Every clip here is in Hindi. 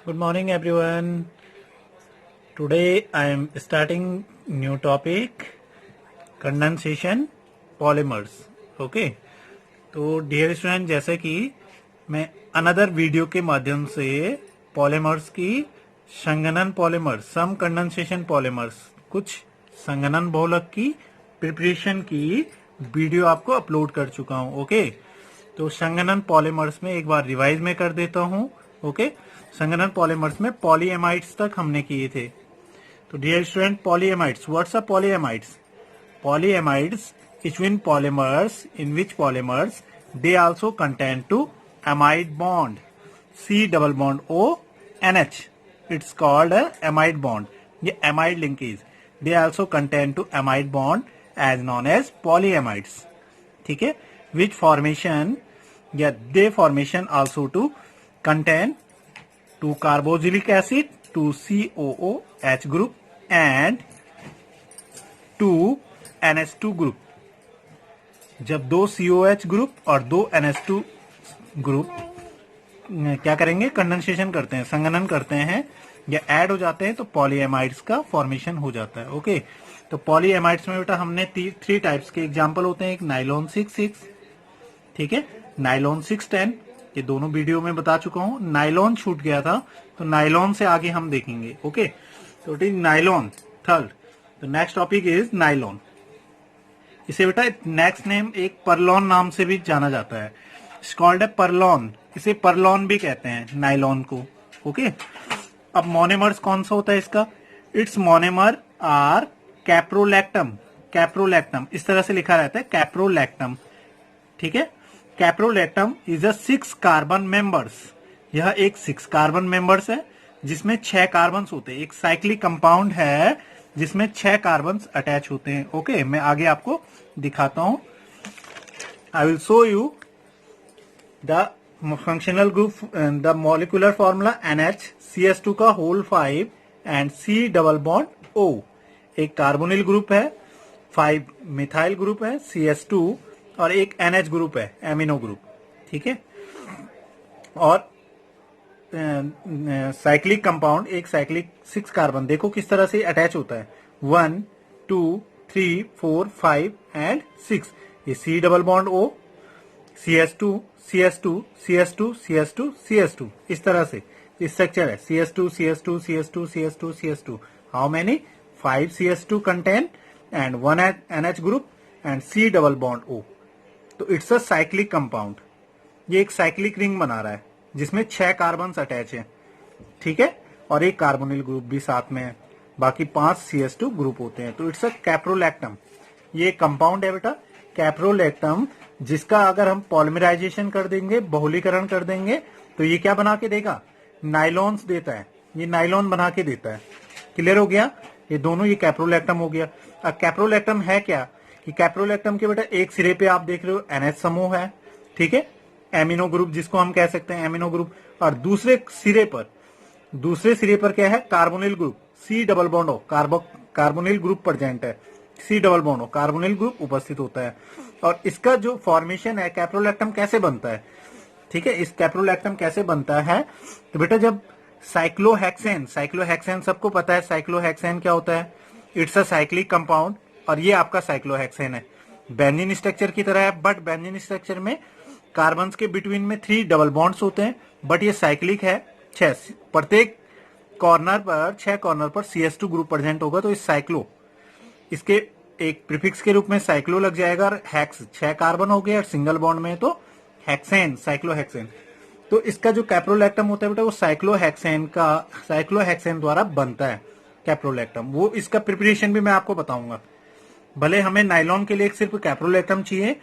Good morning, everyone. Today I am starting new topic, condensation polymers. Okay. तो डियर स्टूडेंट, जैसे कि मैं अनदर वीडियो के माध्यम से पॉलीमर्स की संघनन पॉलीमर्स, सम कंडेंसेशन पॉलीमर्स, कुछ संघनन बहुलक की प्रिपरेशन की वीडियो आपको अपलोड कर चुका हूं. ओके. तो संघनन पॉलीमर्स में एक बार रिवाइज में कर देता हूं. ओके. संघनन पॉलीमर्स में पॉलीएमाइड्स तक हमने किए थे. तो dear student, polyamides, what's are polyamides? Polyamides is twin polymers in which polymers they also contain two amide bond, C double bond O NH. It's called a amide bond. ये amide linkage. They also contain two amide bond as known as polyamides. ठीक है? Which formation? Yeah, they formation also to contain two carboxylic acid, two COOH group and two NH2 group. जब दो COH ग्रुप और दो NH2 ग्रुप क्या करेंगे, कंडेंसेशन करते हैं, संघनन करते हैं या ऐड हो जाते हैं तो पॉलीएमाइड्स का फॉर्मेशन हो जाता है. ओके. तो पॉलीएमाइड्स में बेटा हमने थ्री टाइप्स के एग्जांपल होते हैं. एक नाइलॉन 6,6, ठीक है, नाइलॉन 6,10, ये दोनों वीडियो में बता चुका हूं. नाइलॉन छूट गया था तो नाइलॉन से आगे हम देखेंगे. ओके. तो नाइलॉन थर्ड. तो नेक्स्ट टॉपिक इज नाइलॉन. इसे बेटा नेक्स्ट नेम एक परलॉन नाम से भी जाना जाता है. कॉल्ड है परलॉन. इसे परलॉन भी कहते हैं नाइलॉन को. ओके. अब मोनोमर्स कौन सा होता है इसका? It's monomer are caprolactam. Caprolactam इस तरह से लिखा रहता है, कैप्रोलैक्टम. ठीक है. Caprolactam is a 6 carbon members. यह एक 6 कार्बन मेंबर्स है जिसमें 6 कार्बन होते हैं. एक साइक्लिक कंपाउंड है जिसमें 6 कार्बन अटैच होते हैं. ओके. मैं आगे आपको दिखाता हूं. I will show you the functional group, the molecular formula NH CH2 का whole 5 and C double bond O. एक कार्बोनिल ग्रुप है, 5 मिथाइल ग्रुप है CH2 और एक NH ग्रुप है, एमिनो ग्रुप. ठीक है. और साइक्लिक कंपाउंड, एक साइक्लिक 6 कार्बन देखो किस तरह से अटैच होता है. 1 2 3 4 5 एंड 6. ये C double bond O, CH2 CH2 CH2 CH2 CH2, इस तरह से स्ट्रक्चर है. CH2 CH2 CH2 CH2 CH2. How many? 5 CH2 contain and 1 NH group and C double bond O. तो इट्स अ साइक्लिक कंपाउंड. ये एक साइक्लिक रिंग बना रहा है जिसमें 6 कार्बन अटैच है. ठीक है. और एक कार्बोनिल ग्रुप भी साथ में है. बाकी 5 CH2 ग्रुप होते हैं. तो इट्स अ कैप्रोलैक्टम. ये कंपाउंड है बेटा कैप्रोलैक्टम, जिसका अगर हम पॉलीमराइजेशन कर देंगे, बहुलीकरण कर देंगे, तो ये क्या बना के देगा? नाइलॉन्स देता है. ये नाइलॉन बना के देता है. क्लियर हो गया? ये दोनों, ये कैप्रोलैक्टम हो गया. अब कैप्रोलैक्टम है क्या? कि कैप्रोलैक्टम के बेटा एक सिरे पे आप देख रहे हो NH समूह है. ठीक है, एमिनो ग्रुप जिसको हम कह सकते हैं एमिनो ग्रुप. और दूसरे सिरे पर क्या है? Carbonyl group, C double bond O. Carbonyl group present है, C double bond O, carbonyl group उपस्थित होता है. और इसका जो फॉर्मेशन है, कैप्रोलैक्टम कैसे बनता है? ठीक है. इस कैप्रोलैक्टम कैसे बनता है? तो बेटा जब साइक्लोहेक्सेन सबको पता है. साइक्लोहेक्सेन क्या होता है? It's a cyclic compound. और ये आपका साइक्लोहेक्सेन है. बेंजीन स्ट्रक्चर की तरह है, बट बेंजीन स्ट्रक्चर में कार्बन के बिटवीन में 3 डबल बॉन्ड्स होते हैं. बट ये साइक्लिक है. 6 प्रत्येक कॉर्नर पर, 6 कॉर्नर पर CH2 ग्रुप प्रेजेंट होगा. तो इस साइक्लो, इसके एक प्रीफिक्स के रूप में साइक्लो लग जाएगा. और हेक्स 6 कार्बन हो गया और सिंगल बॉन्ड में तो हेक्सेन, साइक्लोहेक्सेन. तो इसका जो कैप्रोलैक्टम होता है बेटा वो साइक्लोहेक्सेन द्वारा बनता है कैप्रोलैक्टम. वो इसका प्रिपरेशन भी मैं आपको बताऊंगा. भले हमें नाइलॉन के लिए सिर्फ कैप्रोलैक्टम चाहिए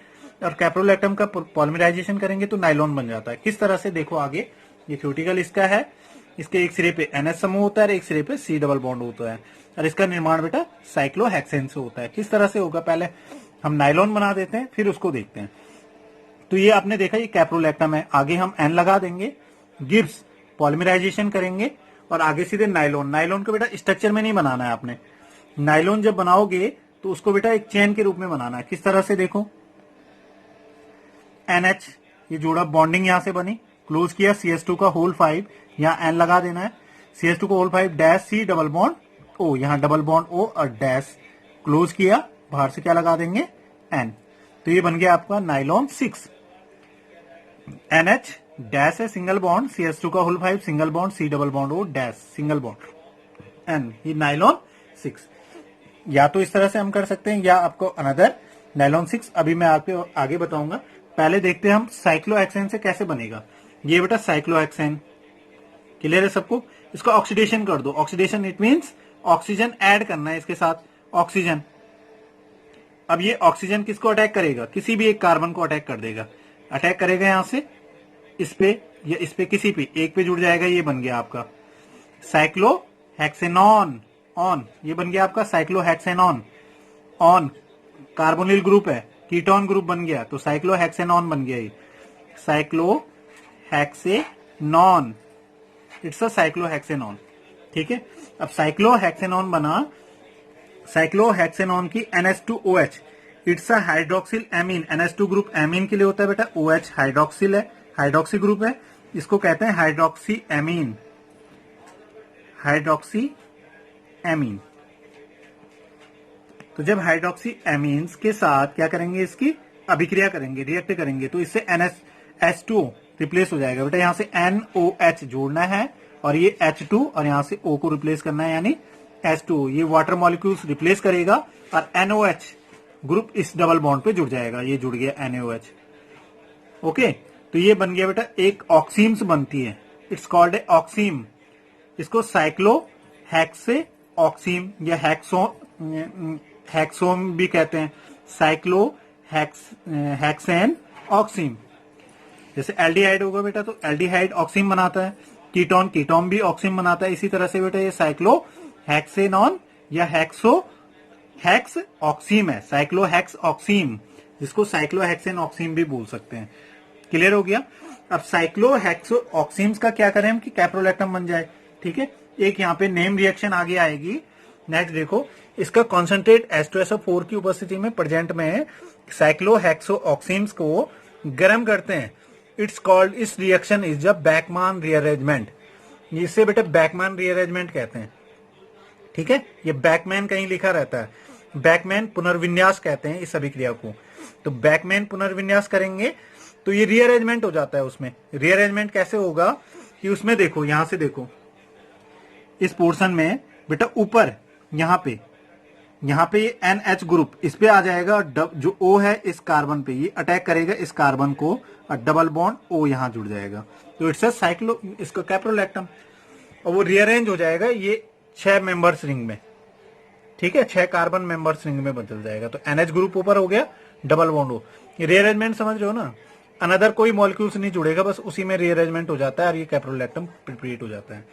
और कैप्रोलैक्टम का पॉलीमराइजेशन करेंगे तो नाइलॉन बन जाता है. किस तरह से देखो आगे. ये थ्योरेटिकल इसका है. इसके एक सिरे पे NH समूह होता है और एक सिरे पे C डबल बॉन्ड होता है. और इसका निर्माण बेटा साइक्लोहेक्सेन से होता है. किस तरह से होगा, पहले हम नाइलॉन बना देते हैं फिर उसको देखते हैं. तो ये आपने देखा, ये कैप्रोलैक्टम है. आगे हम N लगा देंगे, गिब्स पॉलीमराइजेशन करेंगे और आगे सीधे नाइलॉन. नाइलॉन को बेटा स्ट्रक्चर में नहीं बनाना है आपने. नाइलॉन जब बनाओगे तो उसको बेटा एक चेन के रूप में बनाना है. किस तरह से देखो, NH ये जोड़ा बॉन्डिंग यहां से बनी, क्लोज किया CH2 का होल 5 यहाँ एन लगा देना है, CH2 को whole 5 dash C double bond O, यहाँ डबल बॉन्ड O और डैश क्लोज किया, बाहर से क्या लगा देंगे N। तो ये बन गया आपका नाइलॉन 6। NH डैश है सिंगल बॉन्ड, CH2 का whole 5 single bond C double bond O dash single bond N, ये नाइलॉन 6। या तो इस तरह से हम कर सकते हैं या आपको अनदर नाइलॉन 6 अभी मैं आपको आगे बताऊंगा। पहले देखते हैं हम साइक्लोहेक्सेन से कैसे बनेगा। ये बेटा साइक्लोहेक्सेन, क्लियर है सबको। इसको ऑक्सीडेशन कर दो। Oxidation it means oxygen add करना है इसके साथ, ऑक्सीजन। अब ये ऑक्सीजन किसको अटैक करेगा, किसी भी एक कार्बन को अटैक कर देगा। अटैक करेगा यहां से इस पे या इस पे, किसी पे एक पे जुड़ जाएगा, ये बन गया आपका साइक्लोहेक्सेनॉन ऑन, ये बन गया आपका साइक्लोहेक्सेनॉन ऑन। कार्बोनिल ग्रुप है, कीटोन ग्रुप बन गया, तो साइक्लोहेक्सेनॉन बन गया ये साइक्लोहेक्सेनॉन, इट्स अ साइक्लोहेक्सेनॉन। ठीक है, अब साइक्लोहेक्सेनॉन बना, साइक्लोहेक्सेनॉन की NH2OH, it's a hydroxyl amine. NH2 group amine के लिए होता है बेटा, OH हाइड्रोक्सिल है, हाइड्रोक्सी ग्रुप है, इसको कहते हैं हाइड्रोक्सी एमीन, हाइड्रोक्सी एमीन। तो जब हाइड्रोक्सी एमीन्स के साथ क्या करेंगे, इसकी अभिक्रिया करेंगे, रिएक्ट करेंगे, तो इससे NH2 रिप्लेस हो जाएगा बेटा। यहां से NOH जोड़ना है और ये H2 और यहां से O को रिप्लेस करना है, यानी H2। ये वाटर मॉलिक्यूल्स रिप्लेस करेगा और NOH ग्रुप इस डबल बॉन्ड पे जुड़ जाएगा, ये जुड़ गया NaOH। ओके, तो ये बन गया बेटा एक ऑक्सीम्स बनती है, इट्स कॉल्ड ए ऑक्सीम। इसको साइक्लोहेक्से ऑक्सीम या हेक्सोम भी कहते हैं, साइक्लोहेक्सेन ऑक्सीम। जैसे एल्डिहाइड होगा बेटा तो एल्डिहाइड ऑक्सीम बनाता है, कीटोन कीटोन भी ऑक्सीम बनाता है। इसी तरह से बेटा ये साइक्लोहेक्सेनॉन या हेक्स ऑक्सीम है, साइक्लोहेक्स ऑक्सीम, जिसको साइक्लोहेक्सेन ऑक्सीम भी बोल सकते हैं। क्लियर हो गया। अब साइक्लोहेक्स ऑक्सीम्स का क्या करें हम कि कैप्रोलैक्टम बन जाए। ठीक है, एक यहाँ पे नेम रिएक्शन आगे आएगी। नेक्स्ट देखो, इसका कॉन्सेंट्रेट H2SO4 की उपस्थिति में प्रेजेंट में साइक्लोहेक्सो ऑक्सीम्स को गर्म करते हैं। इट्स कॉल्ड, इस reaction is the Beckmann rearrangement. इससे बेटा बैकमैन रीअरेंजमेंट कहते हैं। ठीक है, ये बैकमैन कहीं लिखा रहता है, बैकमैन पुनर्विन्यास कहते हैं इस अभिक्रिया को। तो बैकमैन पुनर्विन्यास करेंगे तो ये रीअरेंजमेंट हो जाता है। उसमें रीअरेंजमेंट कैसे होगा कि उसमें देखो, यहां से देखो, इस पोर्शन में बेटा ऊपर यहाँ पे ये NH ग्रुप इस पे आ जाएगा, जो O है इस कार्बन पे ये अटैक करेगा इस कार्बन को और डबल बॉन्ड O यहां जुड़ जाएगा, तो इट्स अ साइक्लो, इसका कैप्रोलैक्टम। और वो रीअरेंज हो जाएगा ये 6 मेंबर्स रिंग में। ठीक है, 6 कार्बन मेंबर्स रिंग में बदल जाएगा। तो NH ग्रुप ऊपर हो गया, डबल बॉन्ड O। रीअरेंजमेंट समझ रहे हो ना, अनदर कोई मॉलिक्यूल्स नहीं जुड़ेगा, बस उसी में रीअरेंजमेंट हो जाता है और ये कैप्रोलैक्टम प्रिपरेट हो जाता है।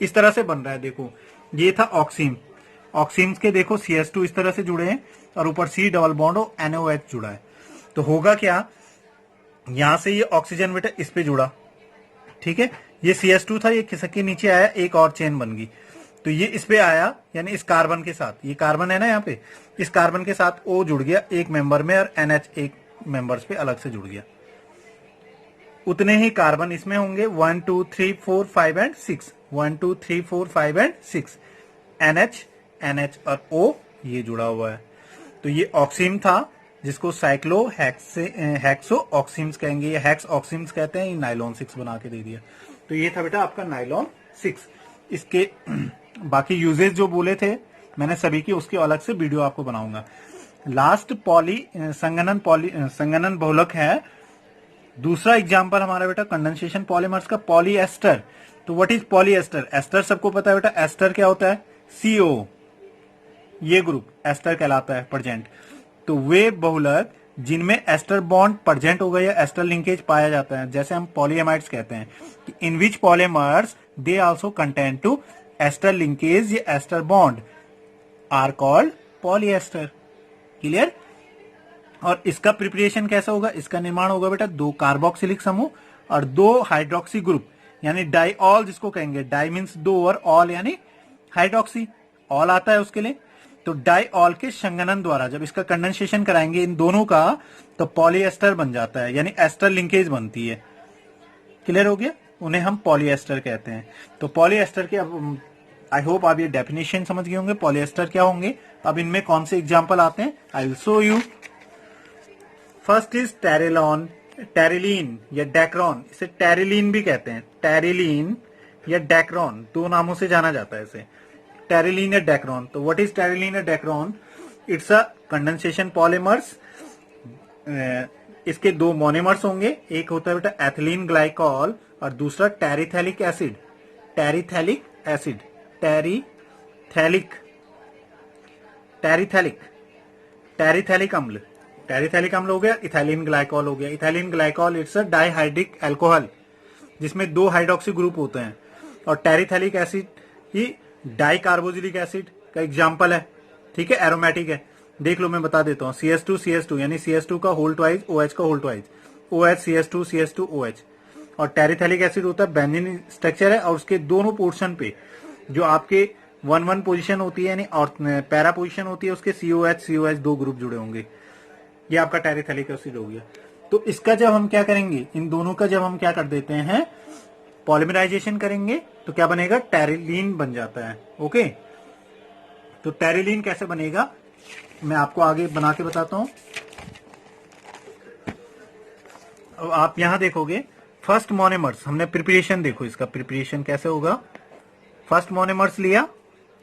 इस तरह से बन रहा है। देखो ये था ऑक्सीम, ऑक्सीम्स के देखो CH2 इस तरह से जुड़े हैं और ऊपर C डबल बॉन्ड और NaOH जुड़ा है। तो होगा क्या, यहां से ये ऑक्सीजन बेटा इस पे जुड़ा। ठीक है, ये CH2 था, ये खिसक के नीचे आया, एक और चेन बन गई, तो ये इस पे आया, यानी इस कार्बन के साथ, ये कार्बन है ना यहाँ पे, इस कार्बन के साथ O जुड़ गया एक मेंबर में और NH एक मेंबर्स पे अलग से जुड़ गया। उतने ही कार्बन इसमें होंगे, 1 2 3 4 5 एंड 6, 1 2 3 4 5 एंड 6, NH और O ये जुड़ा हुआ है। तो ये ऑक्सीम था जिसको साइक्लोहेक्सो ऑक्सीम्स कहेंगे, ये हेक्स ऑक्सीम्स कहते हैं। ये नाइलॉन 6 बना के दे दिया। तो ये था बेटा आपका नाइलॉन 6। इसके बाकी यूजेस जो बोले थे मैंने सभी की, उसकी अलग से वीडियो आपको बनाऊंगा। लास्ट संगणन बहुलक है। दूसरा एग्जाम्पल हमारा बेटा कंडेंसेशन पॉलीमर्स का, पॉलीएस्टर। तो व्हाट इज पॉलीएस्टर? एस्टर सबको पता है बेटा, एस्टर क्या होता है, CO, ये ग्रुप एस्टर कहलाता है प्रेजेंट। तो वे बहुलक जिनमें एस्टर बॉन्ड प्रेजेंट हो गया या एस्टर लिंकेज पाया जाता है, जैसे हम पॉलीएमाइड्स कहते हैं, in which polymers they also contain two ester linkage या ester bond are called polyester. Clear? और इसका प्रिपरेशन कैसा होगा, इसका निर्माण होगा बेटा 2 कार्बोक्सिलिक समूह और 2 हाइड्रोक्सी ग्रुप, यानी डाइऑल जिसको कहेंगे। डाई मीन्स 2 और ऑल यानी हाइड्रोक्सी, ऑल आता है उसके लिए। तो डाइऑल के संगणन द्वारा जब इसका कंडेंसेशन कराएंगे इन दोनों का, तो पॉलीएस्टर बन जाता है, यानी एस्टर लिंकेज बनती है। क्लियर हो गया? उन्हें हम पॉलीएस्टर कहते हैं। तो पॉलीएस्टर के अब आई होप आप ये डेफिनेशन समझ गए होंगे पॉलीएस्टर क्या होंगे। अब इनमें कौन से एग्जाम्पल आते हैं, I will show you. First is Terylene, Terylene या डेक्रॉन, इसे टेरिलीन भी कहते हैं। टेरिलीन या डेक्रॉन दो नामों से जाना जाता है इसे, टेरिलीन या डेक्रॉन। तो व्हाट इज टेरिलीन या Dacron? It's a condensation polymers. इसके दो मोनोमर्स होंगे, एक होता है बेटा एथिलीन ग्लाइकॉल और दूसरा टेरिथैलिक एसिड। टेरिथैलिक एसिड, टेरिथैलिक टेरिथैलिक टेरिथैलिक अम्ल, टेरिथैलिक अम्ल हो गया, इथाइलिन ग्लाइकॉल हो गया। Ethylene glycol it's a dihydric alcohol जिसमें दो हाइड्रोक्सी ग्रुप होते हैं। और टेरिथैलिक एसिड ही डाइकार्बोजिलिक एसिड का एग्जाम्पल है, ठीक है, एरोमेटिक है। देख लो मैं बता देता हूँ, CH2 यानी CH2 का होल ट्वाइज OH का whole twice, OH CH2 OH। और टेरिथैलिक एसिड होता है बेंजीन स्ट्रक्चर है, और उसके दोनों पोर्शन पे जो आपके 1-1 पोजीशन होती है यानी और पैरा पोजीशन होती है, उसके COH दो ग्रुप जुड़े होंगे। ये आपका टेरिथैलिक एसिड हो गया। तो इसका जब हम क्या करेंगे, इन दोनों का जब हम क्या कर देते हैं, पॉलीमराइजेशन करेंगे, तो क्या बनेगा, टेरिलीन बन जाता है। ओके, तो टेरिलीन कैसे बनेगा मैं आपको आगे बना के बताता हूं। अब आप यहां देखोगे फर्स्ट मोनोमर्स, हमने प्रिपरेशन देखो, इसका प्रिपरेशन कैसे होगा। फर्स्ट मोनोमर्स लिया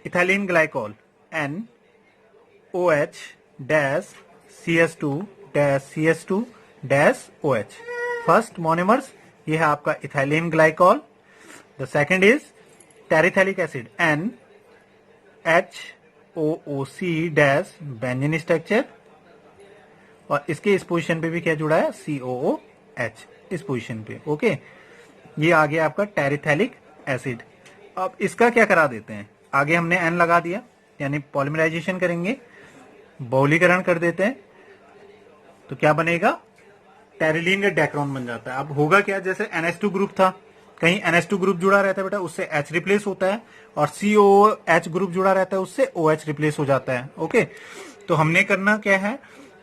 ethylene glycol NOH dash CH2 dash OH। First monomers ये है आपका ethylene glycol. The second is terephthalic acid NHOOC dash benzene structure, और इसके इस पोजीशन पे भी क्या जुड़ा है, COOH इस पोजीशन पे। ओके, ये आ गया आपका टेरिथैलिक एसिड। अब इसका क्या करा देते हैं, आगे हमने N लगा दिया यानी पॉलीमराइजेशन करेंगे, बहुलीकरण कर देते हैं, तो क्या बनेगा, टेरिलीन या डेक्रॉन बन जाता है। अब होगा क्या, जैसे NH2 ग्रुप था, कहीं NH2 ग्रुप जुड़ा रहता है बेटा, उससे H रिप्लेस होता है, और COOH ग्रुप जुड़ा रहता है, उससे OH रिप्लेस हो जाता है। ओके, तो हमने करना क्या है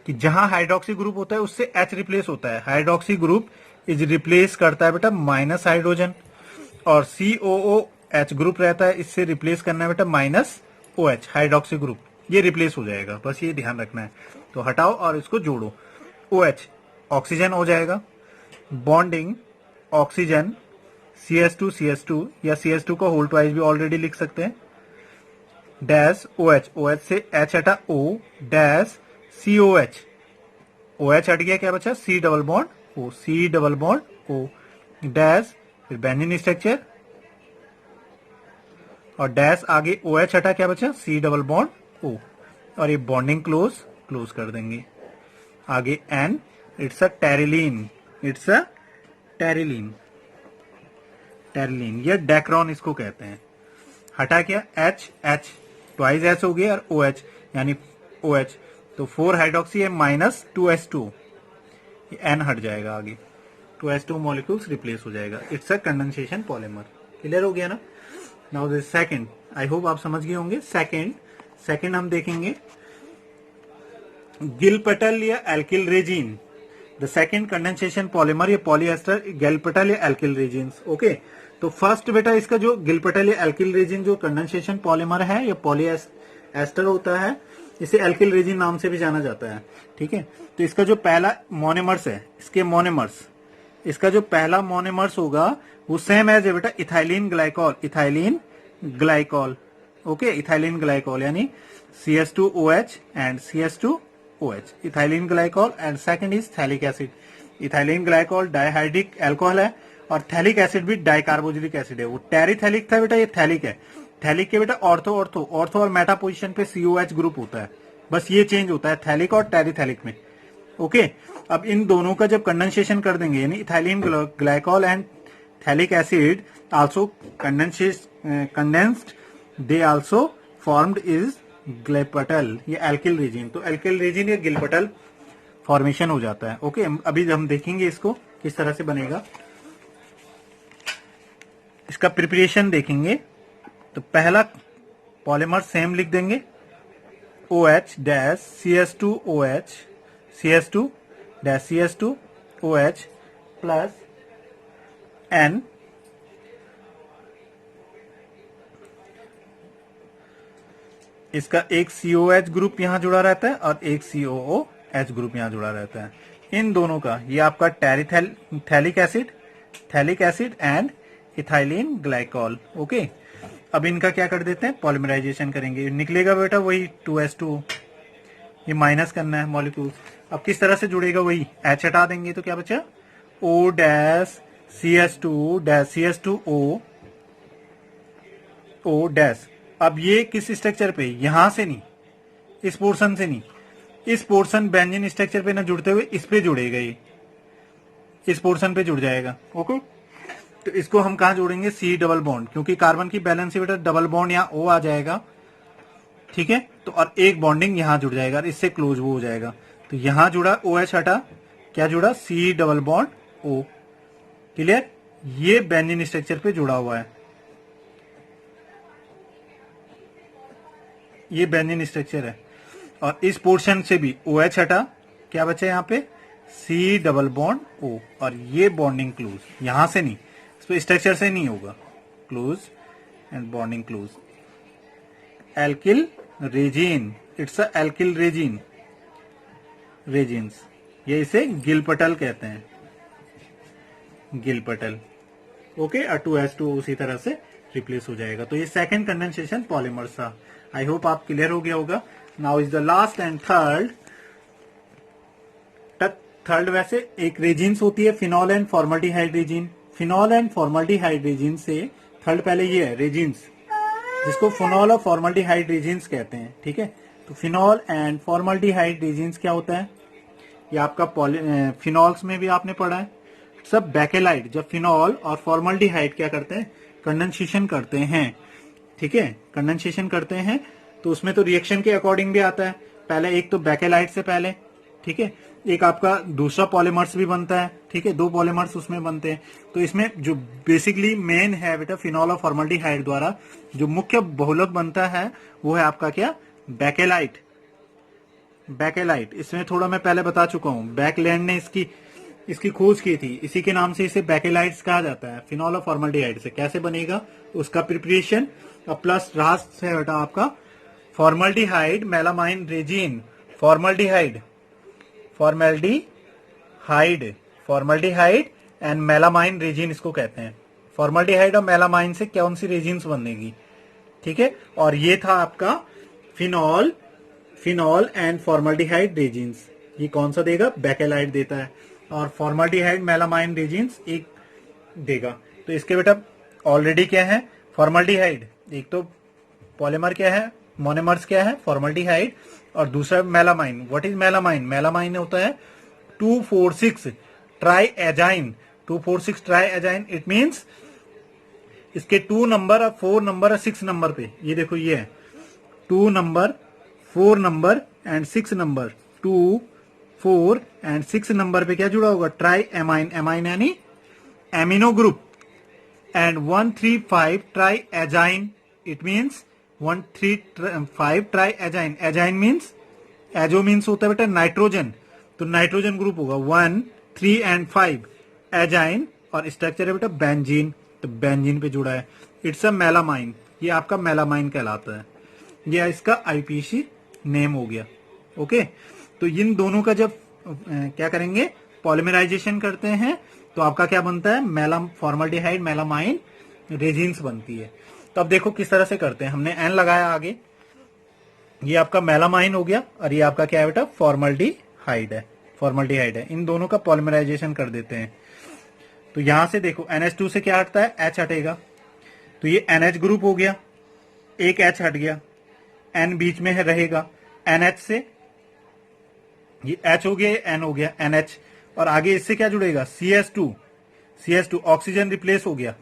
कि जहां हाइड्रोक्सी ग्रुप होता है उससे H रिप्लेस होता है, हाइड्रोक्सी ग्रुप इज रिप्लेस करता है बेटा माइनस हाइड्रोजन, और COOH ग्रुप रहता है, इससे रिप्लेस करना है बेटा माइनस OH हाइड्रोक्सी ग्रुप, ये रिप्लेस हो जाएगा, बस ये ध्यान रखना है। तो हटाओ और इसको जोड़ो, OH ऑक्सीजन हो जाएगा, बॉन्डिंग ऑक्सीजन CH2 या CH2 का होल ट्वाइस भी ऑलरेडी लिख सकते हैं, डैश OH से H हटा O डैश COH, OH हट गया, क्या बचा, C double bond O dash, फिर बेंजीन स्ट्रक्चर, और डैश आगे OH हटा, क्या बचा, C डबल बॉन्ड O, और ये बॉन्डिंग क्लोज कर देंगे। आगे N, it's a terylene, terylene या डेक्रॉन इसको कहते हैं। हटा क्या, H ट्वाइस H हो गया, और OH यानी OH, तो 4 हाइड्रोक्सी है माइनस 2H2, ये N हट जाएगा, आगे 2H2 मॉलिक्यूल्स रिप्लेस हो जाएगा। It's a condensation polymer. Clear हो गया ना। Now this second, I hope आप समझ गए होंगे। सेकंड हम देखेंगे गिलपटल या alkyl resin, the second condensation polymer या पॉलीएस्टर गिलपटल या एल्किल रेजिन्स। ओके, तो फर्स्ट बेटा इसका जो गिलपटल या एल्किल रेजिन जो कंडेंसेशन पॉलीमर है या पॉलीएस्टर होता है, इसे एल्किल रेजिन नाम से भी जाना जाता है, ठीक है। तो इसका जो पहला मोनोमर्स है, इसका जो पहला मोनोमर्स होगा वो सेम एज है बेटा ethylene glycol. Okay, ethylene glycol यानी CH2OH and CH2OH, ethylene glycol, and second is phthalic acid. Ethylene glycol dihydric alcohol है, और थैलिक एसिड भी डाइकार्बोजिलिक एसिड है। वो टेरिथैलिक था बेटा, ये थैलिक है। थैलिक के बेटा ऑर्थो और मेटा पोजीशन पे COH ग्रुप होता है, बस ये चेंज होता है थैलिक और टेरिथैलिक में। ओके, अब इन दोनों का जब कंडेंसेशन कर देंगे, यानी ethylene glycol and phthalic acid also condensed, they also formed is glyptal या एल्किल रेजिन। तो एल्किल रेजिन या गिलपटल फॉर्मेशन हो जाता है। ओके, अभी हम देखेंगे इसको किस तरह से बनेगा, इसका प्रिपरेशन देखेंगे। तो पहला पॉलीमर सेम लिख देंगे, OH dash CH2 dash CH2OH plus N इसका एक COH ग्रुप यहाँ जुड़ा रहता है और एक COOH ग्रुप यहाँ जुड़ा रहता है। इन दोनों का ये आपका phthalic acid and ethylene glycol. Okay, अब इनका क्या कर देते हैं, पॉलीमराइजेशन करेंगे। निकलेगा बेटा वही 2s2, ये माइनस करना है मॉलिक्यूल। अब किस तरह से जुड़ेगा, वही H हटा देंगे तो क्या बचा, O dash CS2 O dash. अब ये किस स्ट्रक्चर पे, यहां से नहीं, इस पोर्शन से नहीं, इस पोर्शन बेंजीन स्ट्रक्चर पे ना जुड़ते हुए इस पे जुड़ेगा, ये इस पोर्शन पे जुड़ जाएगा। ओके, तो इसको हम कहा जोड़ेंगे, C डबल बॉन्ड, क्योंकि कार्बन की बैलेंस बेटा डबल बॉन्ड यहाँ O आ जाएगा, ठीक है। तो और एक बॉन्डिंग यहां जुड़ जाएगा और इससे क्लोज वो हो जाएगा। तो यहां जुड़ा OH हटा, क्या जुड़ा, C double bond O। Clear, ये बेंजीन स्ट्रक्चर पे जुड़ा हुआ है, ये बेंजीन स्ट्रक्चर है। और इस पोर्शन से भी OH हटा, क्या बचा यहाँ पे, C डबल बॉन्ड O। और ये बॉन्डिंग क्लोज, यहां से नहीं, इस स्ट्रक्चर से नहीं होगा, close and bonding close. Alkyl resin, it's a alkyl resin, resins, ये इसे गिलपटल कहते हैं, गिलपटल। ओके, और 2s2 उसी तरह से रिप्लेस हो जाएगा। तो ये सेकंड कंडेंसेशन पॉलीमर्स था। आई होप आप क्लियर हो गया होगा। Now is the last and third. Third वैसे एक रेजिन्स होती है, phenol and formaldehyde resin. Phenol and formaldehyde resin से थर्ड पहले ये है रेजिन्स, जिसको फिनॉल और फॉर्मल्डिहाइड रेजिन्स कहते हैं, ठीक है। तो फिनॉल एंड फॉर्मल्डिहाइड रेजिन्स क्या होता है, ये आपका फिनॉल्स में भी आपने पढ़ा है सब, बैकेलाइट। जब फिनॉल और फॉर्मल्डिहाइड क्या करते हैं, कंडेंसेशन करते हैं, ठीक है, कंडेंसेशन करते हैं, तो उसमें तो रिएक्शन के अकॉर्डिंग भी आता है। पहले एक तो बैकेलाइट से पहले, ठीक है, एक आपका दूसरा पॉलीमर्स भी बनता है, ठीक है, 2 पॉलीमर्स उसमें बनते हैं। तो इसमें जो बेसिकली मेन है बेटा, फिनॉल और फॉर्मल्डिहाइड द्वारा जो मुख्य बहुलक बनता है वो है आपका क्या, बैकेलाइट। बैकेलाइट, इसमें थोड़ा मैं पहले बता चुका हूं, बैकलैंड ने इसकी खोज की थी, इसी के नाम से इसे बैकेलाइट्स कहा जाता है, फिनॉल और फॉर्मल्डिहाइड से। कैसे बनेगा उसका प्रिपरेशन, प्लस रास है बेटा आपका formaldehyde melamine resin, formaldehyde and melamine resin इसको कहते हैं। फॉर्मल्डिहाइड और मेलामाइन से कौन सी रेजिन्स बनेगी, ठीक है। और ये था आपका फिनॉल एंड फॉर्मल्डिहाइड रेजिन्स। ये कौन सा देगा, बैकेलाइट देता है, और फॉर्मल्डिहाइड मेलामाइन रेजिन्स एक देगा। तो इसके बेटा ऑलरेडी क्या है, फॉर्मल्डिहाइड, एक तो पॉलीमर क्या है, मोनोमर्स क्या है, फॉर्मल्डिहाइड, और दूसरा melamine. What is melamine, melamine होता है 2,4,6 ट्राई एजाइन, 2,4,6 ट्राई एजाइन। इट मीन्स इसके 2 नंबर और 4 नंबर और 6 नंबर पे, ये देखो ये है 2 number 4 number and 6 number, 2 4 and 6 number पे क्या जुड़ा होगा, ट्राई एमाइन, एमाइन यानी amino group, and 1,3,5 triazine. It means 1,3,5 triazine, azine means, azo means होता है बेटा नाइट्रोजन, तो नाइट्रोजन ग्रुप होगा 1, 3 एंड 5 एजाइन, और स्ट्रक्चर है बेटा बेंजीन, तो बेंजीन पे जुड़ा है। इट्स अ मेलामाइन, ये आपका मेलामाइन कहलाता है, ये इसका IPC नेम हो गया। ओके, तो इन दोनों का जब क्या करेंगे, पॉलीमराइजेशन करते हैं, तो आपका क्या बनता है, फॉर्मल्डिहाइड मेलामाइन रेजिन्स बनती है। तो अब देखो किस तरह से करते हैं, हमने N लगाया आगे, ये आपका मेलामाइन हो गया, और ये आपका क्या है बेटा, फॉर्मल्डिहाइड है। इन दोनों का पॉलीमराइजेशन कर देते हैं। तो यहां से देखो NH2 से क्या हटता है, H हटेगा, तो ये NH ग्रुप हो गया, एक H हट गया, N बीच में है रहेगा, NH से ये H हो गया, N हो गया, NH, और आगे इससे क्या जुड़ेगा, CS2 ऑक्सीजन रिप्लेस हो गया,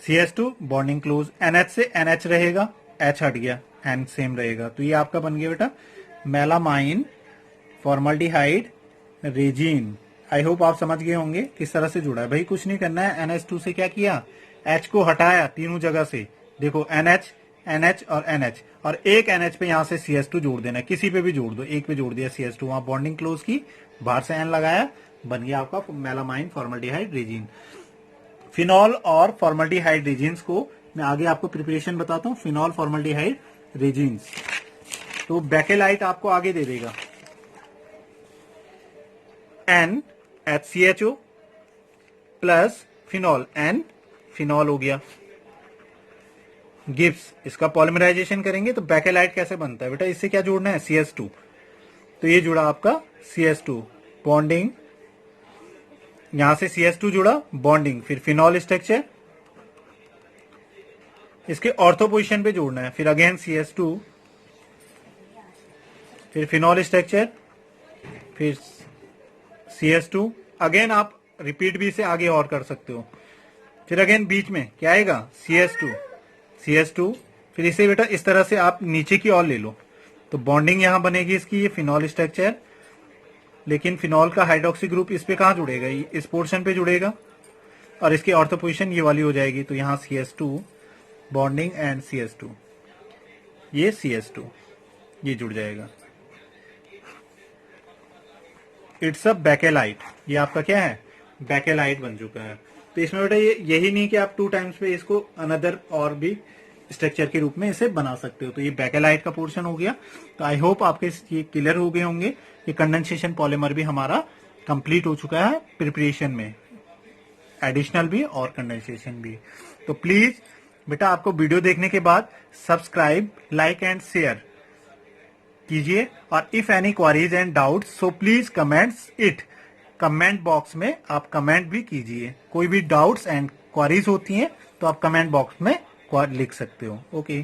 CS2 बॉन्डिंग क्लोज, NH से NH रहेगा, H हट गया, N सेम रहेगा। तो ये आपका बन गया बेटा melamine formaldehyde resin. I hope आप समझ गए होंगे किस तरह से जुड़ा है। भाई कुछ नहीं करना है, NH2 से क्या किया, H को हटाया तीनों जगह से, देखो NH और NH, और एक NH पे यहां से CS2 जोड़ देना, किसी पे भी जोड़ दो, एक पे जोड़ दिया CS2, वहां बॉन्डिंग क्लोज की, बाहर से N लगाया, बन गया आपका मेलामाइन फॉर्मल्डिहाइड रेजिन। फिनॉल और फॉर्मल्डिहाइड रेजिन्स को मैं आगे आपको प्रिपरेशन बताता हूँ, फिनॉल फॉर्मल्डिहाइड रेजिन्स। तो बैकेलाइट आपको आगे दे देगा NHCHO plus phenol, N phenol हो गया। गिब्स, इसका पॉलिमराइजेशन करेंगे तो बैकेलाइट कैसे बनता है बेटा, इससे क्या जोड़ना है CS2, तो ये जुड़ा आपका CS2 बॉन्डिंग, यहां से CS2 जुड़ा बॉन्डिंग, फिर फिनॉल स्ट्रक्चर, इसके ऑर्थो पोजीशन पे जोड़ना है, फिर अगेन CS2, फिर फिनॉल स्ट्रक्चर, फिर CS2, अगेन आप रिपीट भी से आगे और कर सकते हो, फिर अगेन बीच में क्या आएगा CS2, फिर इसे बेटा इस तरह से आप नीचे की ओर ले लो तो बॉन्डिंग यहां बनेगी इसकी, ये फिनॉल स्ट्रक्चर, लेकिन फिनॉल का हाइड्रोक्सी ग्रुप इस पे कहां जुड़ेगा, इस पोर्शन पे जुड़ेगा, और इसकी ऑर्थो पोजीशन ये वाली हो जाएगी, तो यहां CS2 बॉन्डिंग एंड CS2, ये CS2 ये जुड़ जाएगा। इट्स अ बैकेलाइट, ये आपका क्या है बैकेलाइट बन चुका है। तो इसमें बेटा ये यही नहीं कि आप 2 टाइम्स पे इसको अनदर और भी स्ट्रक्चर के रूप में इसे बना सकते हो। तो ये बैकेलाइट का पोर्शन हो गया। तो आई होप आपके ये क्लियर हो गए होंगे। ये कंडेंसेशन पॉलीमर भी हमारा कंप्लीट हो चुका है प्रिपरेशन में, एडिशनल भी और कंडेंसेशन भी। तो प्लीज बेटा आपको वीडियो देखने के बाद सब्सक्राइब, लाइक एंड शेयर कीजिए, और if any queries and doubt so please comments it, comment box में आप कमेंट भी कीजिए। कोई भी डाउट्स एंड क्वारीज होती हैं तो आप कमेंट बॉक्स में लिख सकते हो। ओके।